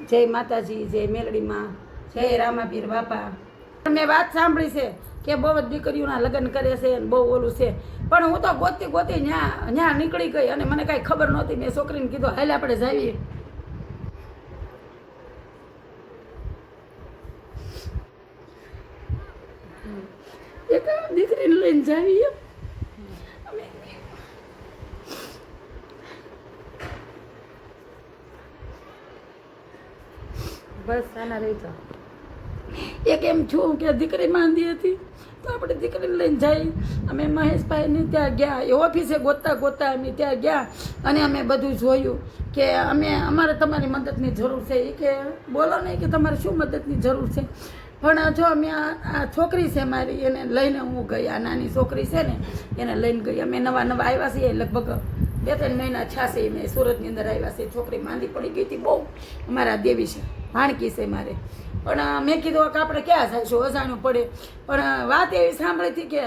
જય માતાજી, જય મેલડીમાં, જય રામાપીર બાપા. મેં વાત સાંભળી છે કે બહુ જ દીકરીઓના લગ્ન કરે છે અને બહુ ઓલું છે, પણ હું તો ગોતી ગોતી ન્યા નીકળી ગઈ અને મને કાંઈ ખબર નહોતી. મેં છોકરીને કીધું હાલ આપણે જાવીએ. એક દીકરીને લઈને જાવીએ. બસ આના રહી જાઓ. એક એમ છું કે દીકરી માંદી હતી તો આપણે દીકરીને લઈને જઈ. અમે મહેશભાઈને ત્યાં ગયા, એ ઓફિસે ગોતતા ગોતતા અમે ત્યાં ગયા અને અમે બધું જોયું કે અમારે તમારી મદદની જરૂર છે. એ કે બોલો નહીં કે તમારે શું મદદની જરૂર છે. પણ જો અમે આ છોકરી છે મારી, એને લઈને હું ગઈ. આ નાની છોકરી છે ને એને લઈને ગઈ. અમે નવા આવ્યા છીએ, લગભગ 2-3 મહિના છાશે. મેં સુરતની અંદર આવ્યા છે. છોકરી માંદી પડી ગઈ હતી બહુ. અમારા દેવી છે, ભાણકી છે મારે. પણ મેં કીધું કે આપણે ક્યાં જઈશું, અજાણ્યું પડે. પણ વાત એવી સાંભળી હતી કે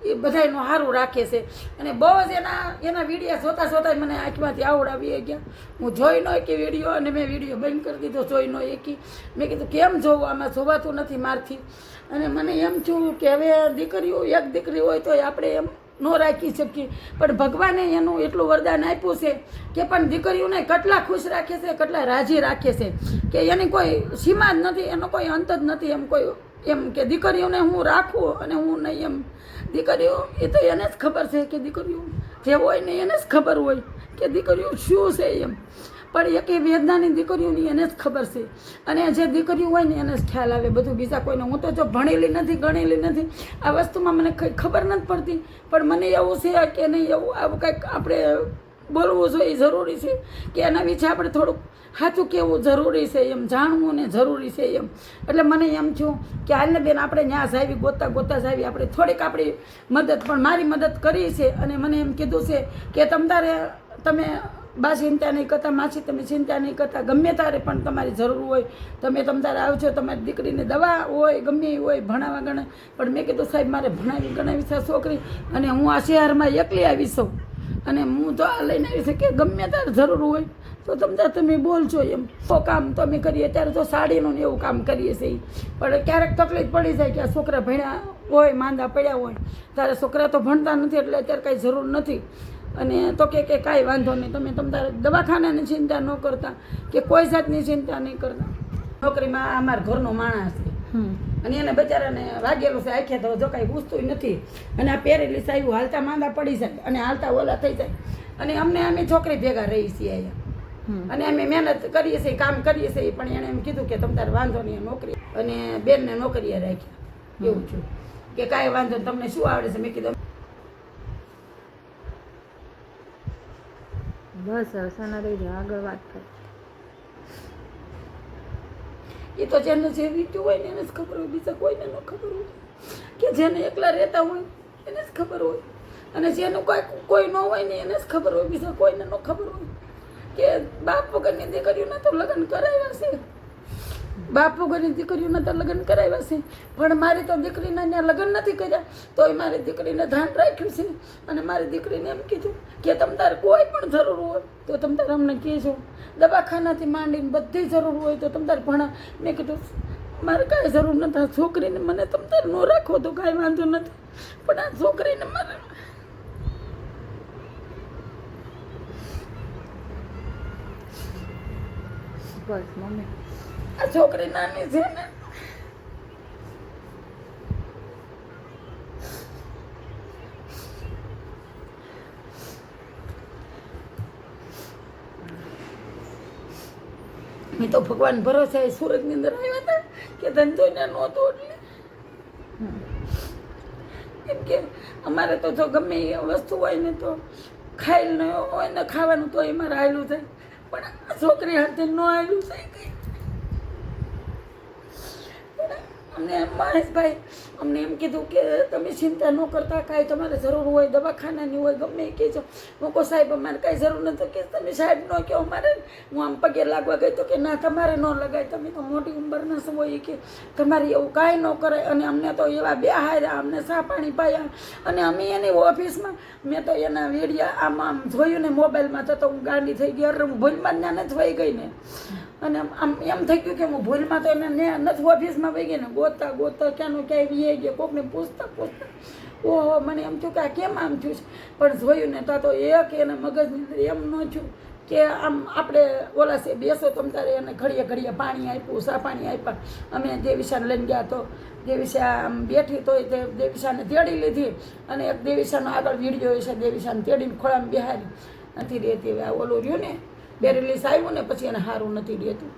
એ બધાયનું સારું રાખે છે અને બહુ જ એના વિડીયો જોતા જોતા મને આંખમાંથી આવડ આવી ગયા. હું જોઈ ન એકી વિડીયો, અને મેં વિડીયો બંધ કરી દીધો. જોઈ ન એકી. મેં કીધું કેમ જોવું, આમાં જોવાતું નથી મારથી. અને મને એમ થયું કે હવે દીકરીઓ, એક દીકરી હોય તો આપણે એમ ન રાખી શકીએ, પણ ભગવાને એનું એટલું વરદાન આપ્યું છે કે પણ દીકરીઓને કેટલા ખુશ રાખે છે, કેટલા રાજી રાખે છે કે એની કોઈ સીમા જ નથી, એનો કોઈ અંત જ નથી. એમ કે દીકરીઓને હું રાખું અને હું નહીં. એમ દીકરીઓ એ તો એને જ ખબર છે કે દીકરીઓ જે હોય ને એને જ ખબર હોય કે દીકરીઓ શું છે એમ. પણ એક એ વેદનાની દીકરીઓની એને જ ખબર છે, અને જે દીકરીઓ હોય ને એને જ ખ્યાલ આવે બધું. બીજા કોઈને, હું તો જો ભણેલી નથી, ગણેલી નથી, આ વસ્તુમાં મને કંઈ ખબર નથી પડતી. પણ મને એવું છે કે નહીં, એવું આવું કંઈક આપણે બોલવું જોઈએ, જરૂરી છે કે એના વિશે આપણે થોડુંક સાચું કહેવું જરૂરી છે, એમ જાણવું ને જરૂરી છે એમ. એટલે મને એમ થયું કે હાલને બેન આપણે ન્યા જાવી, ગોતા ગોતા જાવી, આપણે થોડીક આપણી મદદ, પણ મારી મદદ કરી છે. અને મને એમ કીધું છે કે તમે બા ચિંતા નહીં કરતા, માસી તમે ચિંતા નહીં કરતા, ગમે તારે પણ તમારી જરૂર હોય તમે તારે આવજો. તમારી દીકરીને દવા હોય, ગમે એ હોય, ભણાવવા ગણે. પણ મેં કીધું સાહેબ મારે ભણાવી ગણાવી છે છોકરી, અને હું આ શહેરમાં એકલી આવી છું અને હું તો આ લઈને આવી છે કે ગમે તારે જરૂર હોય તો તમે બોલજો એમ. તો કામ તો અમે કરીએ. ત્યારે તો સાડીનું ને એવું કામ કરીએ છીએ. પણ ક્યારેક તકલીફ પડી જાય કે આ છોકરા ભણ્યા હોય, માંદા પડ્યા હોય, ત્યારે છોકરા તો ભણતા નથી એટલે અત્યારે કાંઈ જરૂર નથી. અને તો કે કાંઈ વાંધો નહીં, તમે તમારે દવાખાનાની ચિંતા ન કરતા કે કોઈ જાતની ચિંતા નહીં કરતા. નોકરીમાં અમારા ઘરનો માણસ છે અને એને બચારાને વાગેલું છે આખે, તો જો કાંઈ પૂછતું નથી. અને આ પહેરેલી સાહેબ હાલતા માંદા પડી જાય અને હાલતા ઓલા થઈ જાય. અને અમે છોકરી ભેગા રહી છીએ અહીંયા, અને અમે મહેનત કરીએ છીએ, કામ કરીએ છીએ. પણ એણે એમ કીધું કે તમ તારે વાંધો નહીં નોકરી, અને બેનને નોકરીએ રાખ્યા. એવું છું કે કાંઈ વાંધો નહીં, તમને શું આવડે છે. મેં કીધું બસ હવે સાના રહી જાઓ, આગળ વાત કરો. એ તો જેને જે વીત્યું હોય ને એને જ ખબર હોય, બીજા કોઈને ન ખબર હોય. કે જેને એકલા રહેતા હોય એને જ ખબર હોય, અને જેનું કોઈ ન હોય ને એને જ ખબર હોય, બીજા કોઈને ન ખબર હોય. કે બાપ વગરની દીકરીઓના તો લગ્ન કરાવ્યા છે, બાપ વગરની દીકરીઓના તો લગ્ન કરાવ્યા છે. પણ મારી તો દીકરીના ત્યાં લગ્ન નથી કર્યા, તોય મારી દીકરીને ધ્યાન રાખ્યું છે. અને મારી દીકરીને એમ કીધું કે તમ તારે કોઈ પણ જરૂર હોય તો તમ તારે અમને કહેજો, દવાખાનાથી માંડીને બધી જરૂર હોય તો તમ તારે ભણા. મેં કીધું મારે કાંઈ જરૂર નથી, આ છોકરીને મને તમ તારે ન રાખો તો કાંઈ વાંધો નથી, પણ આ છોકરીને મારે બસ મમ્મી, આ છોકરી નાની છે ને, મેં તો ભગવાન ભરોસે સુરતની અંદર આવ્યા હતા કે ધંધો ને નહોતો, એટલે કેમ કે અમારે તો જો ગમે એ વસ્તુ હોય ને તો ખાઈ ન હોય ને ખાવાનું તો એમાં રહેલું થાય, પણ આ છોકરી હાથે ન આવેલું થાય કંઈ. અમને મહેશભાઈ અમને એમ કીધું કે તમે ચિંતા ન કરતા, કાંઈ તમારે જરૂર હોય દવાખાનાની હોય ગમે એ કહેજો. હું કહું સાહેબ અમારે કાંઈ જરૂર નથી. કે તમે સાહેબ ન કહો મારે, હું આમ પગે લાગવા ગઈ તો કે ના તમારે ન લગાય, તમે તો મોટી ઉંમરના છો એ કે તમારે એવું કાંઈ ન કરાય. અને અમને તો એવા બે હાર્યા, અમને ચા પાણી પાયા. અને અમે એની ઓફિસમાં મેં તો એના વિડીયા આમ જોયું ને મોબાઈલમાં, તો હું ગાંડી થઈ ગઈ. અરે હું ભૂલમાં જ ના જ વહી ગઈ ને. અને આમ એમ થઈ ગયું કે હું ભૂલમાં તો એને નથી ઓફિસમાં વહી ગઈ ને ગોતતા ગોતતા ક્યાંનું ક્યાંય વી ગયા કોકને પૂછતા ઓહો મને એમ થયું કે આ કેમ આમ થયું છે પણ જોયું ને તો એક એને મગજની અંદર એમ ન થયું કે આમ આપણે ઓલા છે બેસો તમ તારે એને ઘડીએ ઘડીએ પાણી આપ્યું સા પાણી આપ્યા અમે દેવીશાને લઈને ગયા તો દેવીશા આમ બેઠી તોય તે દેવીશાને તેડી લીધી અને એક દેવીશાનો આગળ વિડીયો છે દેવીશાને તેડીને ખોળામાં બેહારી નથી રહેતી આ ઓલું રહ્યું ને બેરેલીસ આવ્યું ને પછી એને સારું નથી રહેતું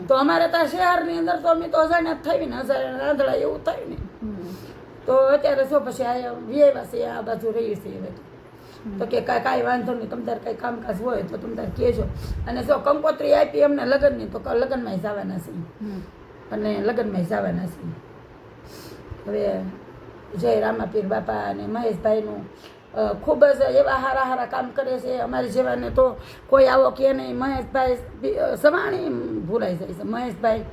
તો અમારે ત્યાં શહેરની અંદર તો અમે તો અજાણ્યા જ થઈ ને અજાણ્યા રાંધડા એવું થાય ને તો અત્યારે શું પછી આ વ્યવા છે આ બાજુ રહી છે હવે તો કે કાંઈ વાંધો નહીં તમ તારે કાંઈ કામકાજ હોય તો તમ તારે કહેજો અને જો કંકોત્રી આપી એમને લગ્નની તો લગ્નમાં જવાના છે અને લગ્નમાં જવાના છે હવે જય રામાપીર બાપા અને મહેશભાઈનું ખૂબ જ એવા સારા સારા કામ કરે છે અમારી જેવાને તો કોઈ આવો કે નહીં મહેશભાઈ સવાણી ભૂલાઈ જાય છે મહેશભાઈ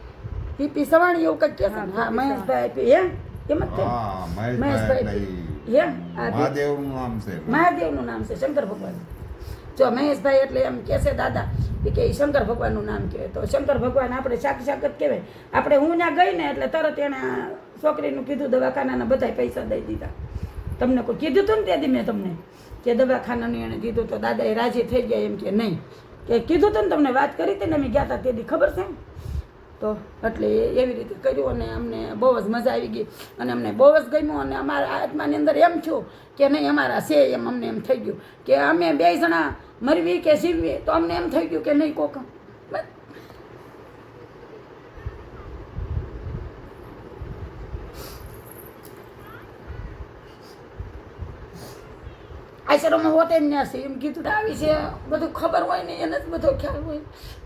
પીપી સવાણી એવું કંઈક કહે છે હા મહેશભાઈ એમ જ મહેશભાઈ મહાદેવનું નામ છે શંકર ભગવાન જો મહેશભાઈ એટલે એમ કહે છે દાદા કે એ શંકર ભગવાનનું નામ કહેવાય તો શંકર ભગવાન આપણે સાક્ષાત જ કહેવાય આપણે હું ત્યાં ગઈ ને એટલે તરત એણે છોકરીનું કીધું દવાખાનાના બધા પૈસા દઈ દીધા તમને કોઈ કીધું હતું ને તેથી મેં તમને કે દવાખાનાનું એણે દીધું તો દાદાએ રાજી થઈ ગયા એમ કે નહીં કે કીધું હતું ને તમને વાત કરી હતી ને અમે ગયા હતા તેથી ખબર છે તો એટલે એવી રીતે કર્યું અને અમને બહુ જ મજા આવી ગઈ અને અમને બહુ જ ગમ્યું અને અમારા આત્માની અંદર એમ છું કે નહીં અમારા છે એમ અમને એમ થઈ ગયું કે અમે બે જણા મરવી કે જીવવી તો અમને એમ થઈ ગયું કે નહીં કોક આશ્રમમાં હોતે જ ના છે એમ કીધું આ વિશે બધું ખબર હોય ને એને જ બધો ખ્યાલ હોય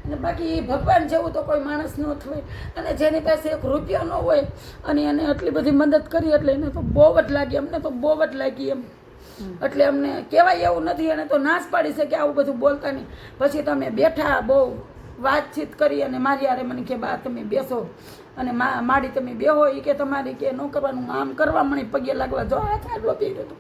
અને બાકી ભગવાન જેવું તો કોઈ માણસ ન હોય અને જેની પાસે એક રૂપિયો ન હોય અને એને આટલી બધી મદદ કરી એટલે એને તો બહુ જ લાગી અમને તો બહુ જ લાગી એમ એટલે અમને કહેવાય એવું નથી એને તો નાશ પાડી છે કે આવું બધું બોલતા નહીં પછી તમે બેઠા બહુ વાતચીત કરી અને મારી યારે મને કે બા તમે બેસો અને માડી તમે બેહો એ કે તમારી કે ન કરવાનું આમ કરવા મને પગે લાગવા જો આ સાડલો પહેર્યો હતો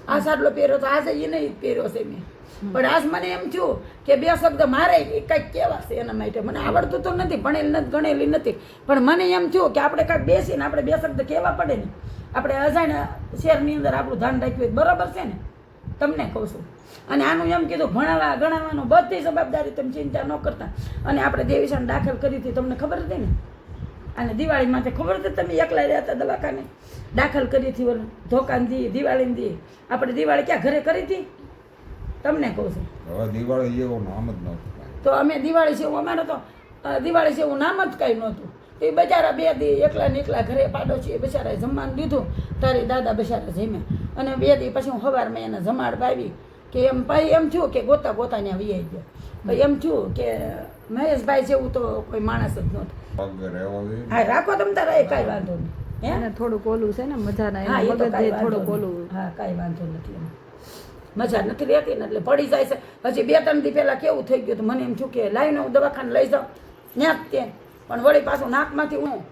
આ સાડલો પહેર્યો તો આજે એ નહીં પહેર્યો છે મેં પણ આજ મને એમ થયું કે બે શબ્દ મારે એ કંઈક કહેવા છે એના માટે મને આવડતું તો નથી ભણેલી નથી ગણેલી નથી પણ મને એમ થયું કે આપણે કાંઈક બેસીને આપણે બે શબ્દ કહેવા પડે ને આપણે અજાણ્યા શહેરની અંદર આપણું ધ્યાન રાખ્યું બરાબર છે ને તમને કહું છું અને આનું એમ કીધું ભણાવવા ગણાવવાનું બધી જવાબદારી તમે ચિંતા ન કરતા અને આપણે દેવીશાને દાખલ કરી હતી તમને ખબર હતી ને અને દિવાળી માટે ખબર હતી તમે એકલા રહ્યા હતા દવાખાને દાખલ કરી હતી ધોકાનથી દિવાળીની દી આપણે દિવાળી ક્યાં ઘરે કરી હતી તમને કહું છું હવે દિવાળી એવું નામ જ નહોતું તો અમે દિવાળી છે અમારે તો દિવાળી છે એવું નામ જ કાંઈ નહોતું એ બચારા બે દી એકલા ને એકલા ઘરે પાડો છે એ બચારાએ જમવાનું દીધું તારી દાદા બચારા જમ્યા અને બે દી પછી હું સવારમાં એને જમાડ પાવી કે એમ ભાઈ એમ થયું કે ગોતા ગોતા ત્યાં વી ગયો ભાઈ એમ થયું કે મહેશભાઈ જેવું તો કોઈ માણસ જ નહોતું હા રાખો તમ તારા એ કાંઈ વાંધો નહીં એને થોડુંક ઓલું છે ને મજાના હા એ તો કાંઈ થોડુંક વાંધો ઓલું નહીં. હા કાંઈ વાંધો નથી એમ મજા નથી રહેતી ને એટલે પડી જાય છે હજી 2-3 દી પહેલાં કેવું થઈ ગયું તો મને એમ થયું કે લાવીને હું દવાખાને લઈ જાઉં ત્યાં જ તે પણ વળી પાછું નાકમાંથી હું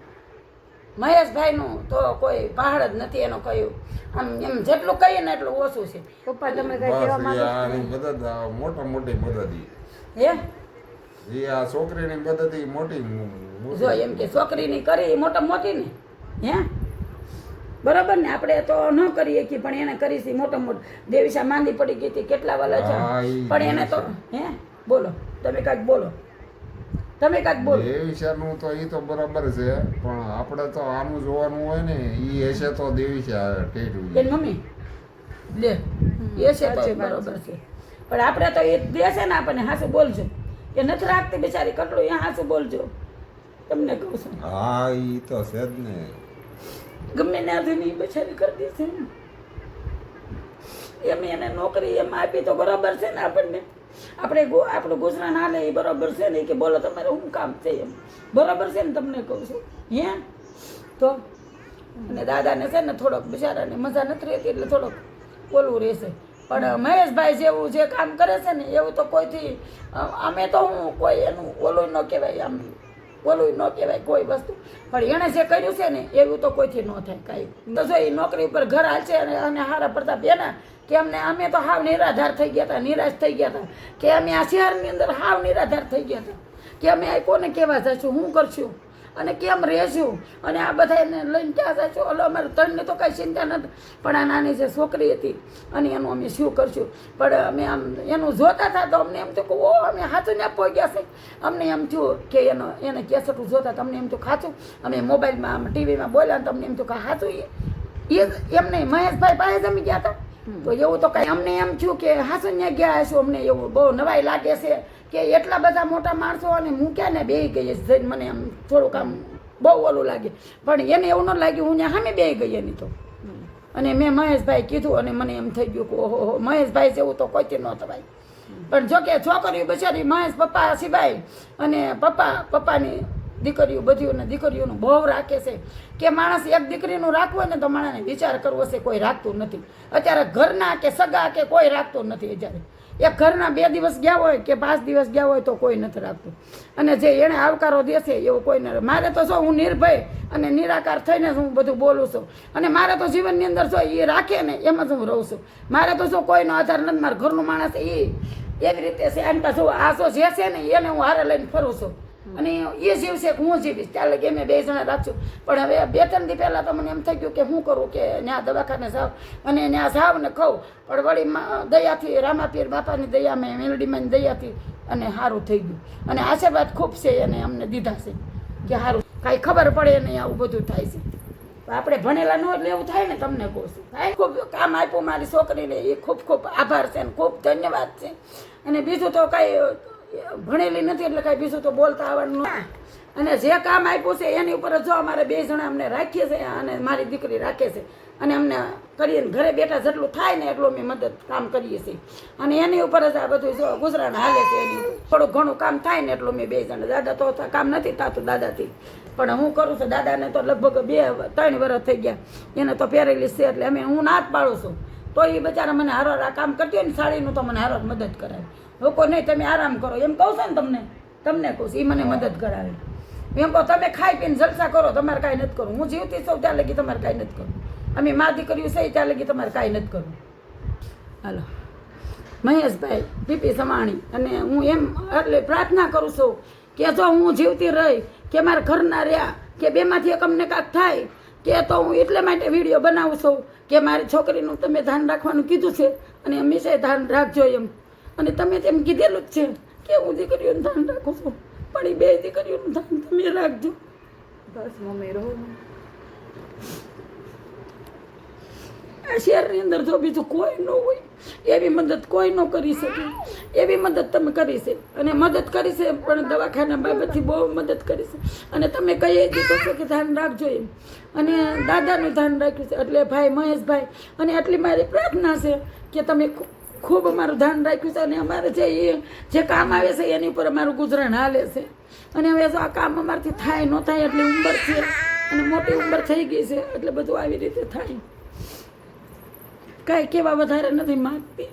મહેશભાઈનું તો કોઈ પહાડ જ નથી એનો કયું આમ એમ જેટલું કહીએ ને એટલું ઓછું છે પપ્પા તમે કઈ કહેવા માંગો મદદ મોટી મદદ હે એ આ છોકરીની મદદ મોટી જો એમ કે છોકરીની કરી મોટા મોટી ને હે બરાબર ને આપણે તો ન કરીએ કે પણ એને કરી છે મોટા મોટા દેવીશા માંદી પડી ગઈ હતી કેટલા વાલા છે હા, પણ એને તો હે બોલો તમે કાંઈક બોલો તમે કાંઈક બોલો એ વિચારનું તો એ તો બરાબર છે પણ આપણે તો આનું જોવાનું હોય ને એ હશે તો દેવીશા ટેટું એની મમ્મી લે એ છે તો બરોબર છે પણ આપણે તો એ દે છે ને આપણને હાસું બોલજો એ નથી રાખતી બિચારી કટલું એ હાસું બોલજો તમને કહું છું હા એ તો છે જ ને ગમે ત્યાંથી એ બિચારી કરી દેશે ને એમ એને નોકરી એમ આપી તો બરાબર છે ને આપણને આપણે આપણું ગુજરાન હાલે એ બરાબર છે ને કે બોલો તમારે શું કામ છે એમ બરાબર છે ને તમને કહું છું હે તો અને દાદાને છે ને થોડોક બિચારાને મજા નથી રહેતી એટલે થોડોક ઓલું રહેશે પણ મહેશભાઈ જેવું જે કામ કરે છે ને એવું તો કોઈથી અમે તો હું કોઈ એનું ઓલું ન કહેવાય આમ ઓલું ન કહેવાય કોઈ વસ્તુ પણ એણે જે કર્યું છે ને એવું તો કોઈથી ન થાય કાંઈ તો જો એ નોકરી ઉપર ઘર હાલશે અને હારા પડતા બેના કે અમને અમે તો હાવ નિરાધાર થઈ ગયા હતા નિરાશ થઈ ગયા હતા કે અમે આ શહેરની અંદર હાવ નિરાધાર થઈ ગયા હતા કે અમે આ કોને કહેવા જઈશું, શું કરશું અને કેમ રહેશું, અને આ બધા એને લઈને ક્યાં જઈશું. ઓલો અમારે ત્રણને તો કાંઈ ચિંતા નથી, પણ આ નાની જે છોકરી હતી અને એનું અમે શું કરશું. પણ અમે આમ એનું જોતા હતા તો અમને એમ થયું કે ઓ અમે સાચું ને પહોંચી ગયા છે. અમને એમ થયું કે એને કેસેટું જોતા તમને એમ થયું ખાચું, અમે મોબાઈલમાં આમ ટીવીમાં બોલ્યા ને તમને એમ થયું કે સાચું એમ નહીં. મહેશભાઈ પાસે જ અમે ગયા હતા તો એવું તો કાંઈ અમને એમ થયું કે હાસું ત્યાં ગયા હશું. અમને એવું બહુ નવાઈ લાગે છે કે એટલા બધા મોટા માણસો અને મૂક્યા ને બેસી ગઈ જઈને મને આમ થોડુંક આમ બહુ ઓલું લાગે. પણ એને એવું ન લાગ્યું, હું ત્યાં સામે બેસી ગઈ એની તો. અને મેં મહેશભાઈ કીધું અને મને એમ થઈ ગયું કે ઓહો મહેશભાઈ જેવું તો કોઈથી ન થવાય. પણ જો કે છોકરીઓ બચારી મહેશ પપ્પા સિવાય અને પપ્પાની દીકરીઓ બધીઓને દીકરીઓનું બહુ રાખે છે કે માણસ એક દીકરીનું રાખવું હોય ને તો માણસને વિચાર કરવો છે, કોઈ રાખતું નથી અત્યારે. ઘરના કે સગા કે કોઈ રાખતું નથી અત્યારે. એક ઘરના 2 દિવસ ગયા હોય કે 5 દિવસ ગયા હોય તો કોઈ નથી રાખતું. અને જે એણે આવકારો દેશે એવું કોઈ ન. મારે તો શું હું નિર્ભય અને નિરાકાર થઈને હું બધું બોલું છું. અને મારે તો જીવનની અંદર શું એ રાખે ને એમાં જ હું રહું છું. મારે તો શું કોઈનો આધાર નથી. મારા ઘરનું માણસ એવી રીતે છે. આની પાછું આ શું જે છે ને એને હું હારે લઈને ફરું છું. અને એ જીવશે કે હું જીવીશ ત્યારે કે અમે 2 જણા રાખશું. પણ હવે 2-3 દી પહેલાં તો મને એમ થઈ ગયું કે શું કરું કે ત્યાં દવાખાને જાવ અને ત્યાં જાવ ને કહું. પણ વળી દયાથી રામાપીર બાપાની દયા મેં મેલડીમાંની દયાથી અને સારું થઈ ગયું. અને આશીર્વાદ ખૂબ છે એને અમને દીધા છે કે સારું કાંઈ ખબર પડે નહીં આવું બધું થાય છે. આપણે ભણેલા ન એટલે એવું થાય ને. તમને કહું છું થાય ખૂબ કામ આપ્યું મારી છોકરીને એ ખૂબ ખૂબ આભાર છે અને ખૂબ ધન્યવાદ છે. અને બીજું તો કાંઈ ભણેલી નથી એટલે કાંઈ બીજું તો બોલતા આવડવાનું. અને જે કામ આપ્યું છે એની ઉપર જો અમારે 2 જણા અમને રાખીએ છીએ અને મારી દીકરી રાખે છે. અને અમને કરીએ ઘરે બેઠા જેટલું થાય ને એટલું અમે મદદ કામ કરીએ છીએ. અને એની ઉપર જ આ બધું જો ગુજરાન હાલે છે. એની થોડું ઘણું કામ થાય ને એટલું અમે 2 જણા. દાદા તો કામ નથી થતું દાદાથી, પણ હું કરું છું. દાદાને તો લગભગ 2-3 વર્ષ થઈ ગયા. એને તો પેરેલીસ છે એટલે હું ના જ પાડું છું. તો એ બચારા મને હારો આ કામ કરતી હોય ને સાડીનું તો મને હારો મદદ કરાવે. લોકો નહીં તમે આરામ કરો એમ કહું છું ને તમને કહું છું. એ મને મદદ કરાવે. એમ કહો તમે ખાઈ પીને જલસા કરો, તમારે કાંઈ નથી કરવું. હું જીવતી છું ત્યાં લગી તમારે કાંઈ નથી કરવું. અમે મા દીકરીઓ સહી ત્યાં લગી તમારે કાંઈ નથી કરવું. હાલો મહેશભાઈ પીપી સમાણી. અને હું એમ એટલે પ્રાર્થના કરું છું કે જો હું જીવતી રહી કે મારા ઘરના રહ્યા કે બેમાંથી એક અમને કાંઈક થાય કે તો હું એટલે માટે વિડીયો બનાવું છું કે મારી છોકરીનું તમે ધ્યાન રાખવાનું કીધું છે અને હંમેશા ધ્યાન રાખજો એમ. અને તમે તેમ કીધેલું જ છે કે હું દીકરીઓનું ધ્યાન રાખું છું, પણ એ 2 દીકરીઓનું ધ્યાન તમે રાખજો. બસ મમ્મી રહો. આ શહેરની અંદર જો બીજું કોઈ ન હોય એવી મદદ કોઈ ન કરી શકે એવી મદદ તમે કરી છે. અને મદદ કરી છે પણ દવાખાના બાબતથી બહુ મદદ કરી છે. અને તમે કહી દીધું છે કે ધ્યાન રાખજો એમ. અને દાદાનું ધ્યાન રાખ્યું છે. એટલે ભાઈ મહેશભાઈ અને આટલી મારી પ્રાર્થના છે કે તમે ખૂબ અમારું ધ્યાન રાખ્યું છે. અને અમારે જે કામ આવે છે એની ઉપર અમારું ગુજરાન હાલે છે. અને હવે જો આ કામ અમારાથી થાય ન થાય એટલી ઉંમર છે અને મોટી ઉંમર થઈ ગઈ છે એટલે બધું આવી રીતે થાય. કાંઈ કેવા વધારે નથી માગતી.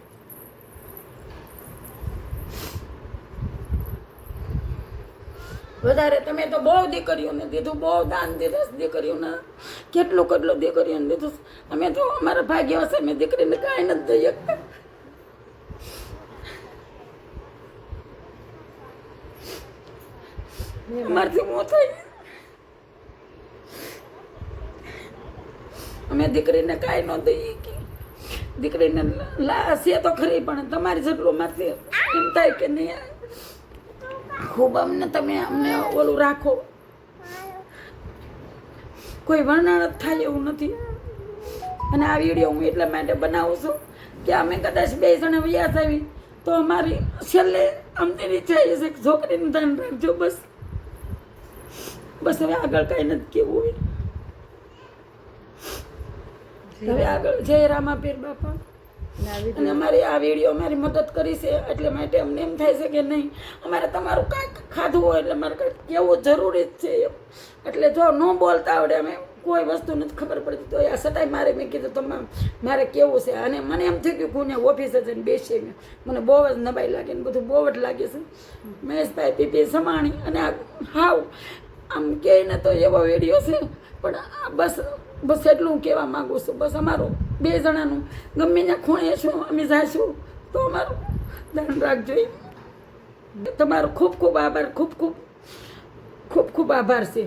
વધારે તમે તો બહુ દીકરીઓને દીધું, બહુ દાન દીધું દીકરીઓને. કેટલું દીકરીઓને દીધું. અમે તો અમારા ભાગ્ય હશે મેં દીકરીને કાંઈ નથી દઈ શકતા. અમારથી મોં થાય અમે દીકરીને કાંઈ ન દઈએ કે દીકરીને છે તો ખરી પણ તમારી જેટલું મારથી એમ થાય કે નહીં ખૂબ તમે અમને ઓલું રાખો. કોઈ વર્ણન જ થાય એવું નથી. અને આ વિડીયો હું એટલા માટે બનાવું છું કે અમે કદાચ 2 જણા વ્યાસ આવી તો અમારી છેલ્લે અમને ઈચ્છા એ છે કે છોકરીનું ધ્યાન રાખજો. બસ હવે આગળ કાંઈ નથી કેવું હોય. હવે આગળ જય રામાપીર બાપા. અને અમારી આ વિડીયો મારી મદદ કરી છે એટલે માટે અમને એમ થાય છે કે નહીં અમારે તમારું કાંઈક ખાધું હોય એટલે મારે કાંઈક કેવું જરૂરી જ છે એમ. એટલે જો ન બોલતા આવડે અમે કોઈ વસ્તુ નથી ખબર પડતી તો આ છતાંય મારે મેં કીધું તમારે મારે કેવું છે. અને મને એમ થઈ ગયું કોને ઓફિસે જઈને બેસી મને બહુ જ નવાઈ લાગે ને બધું બહુ જ લાગે છે. મહેશભાઈ પીપી સમાણી અને આ હાવ આમ કહે ને તો એવો વિડીયો છે પણ બસ એટલું હું કહેવા માગું છું. બસ અમારું 2 જણાનું ગમે ત્યાં ખૂણે છું અમે જઈશું તો અમારું ધ્યાન રાખજો. તમારો ખૂબ ખૂબ આભાર, ખૂબ ખૂબ આભાર છે.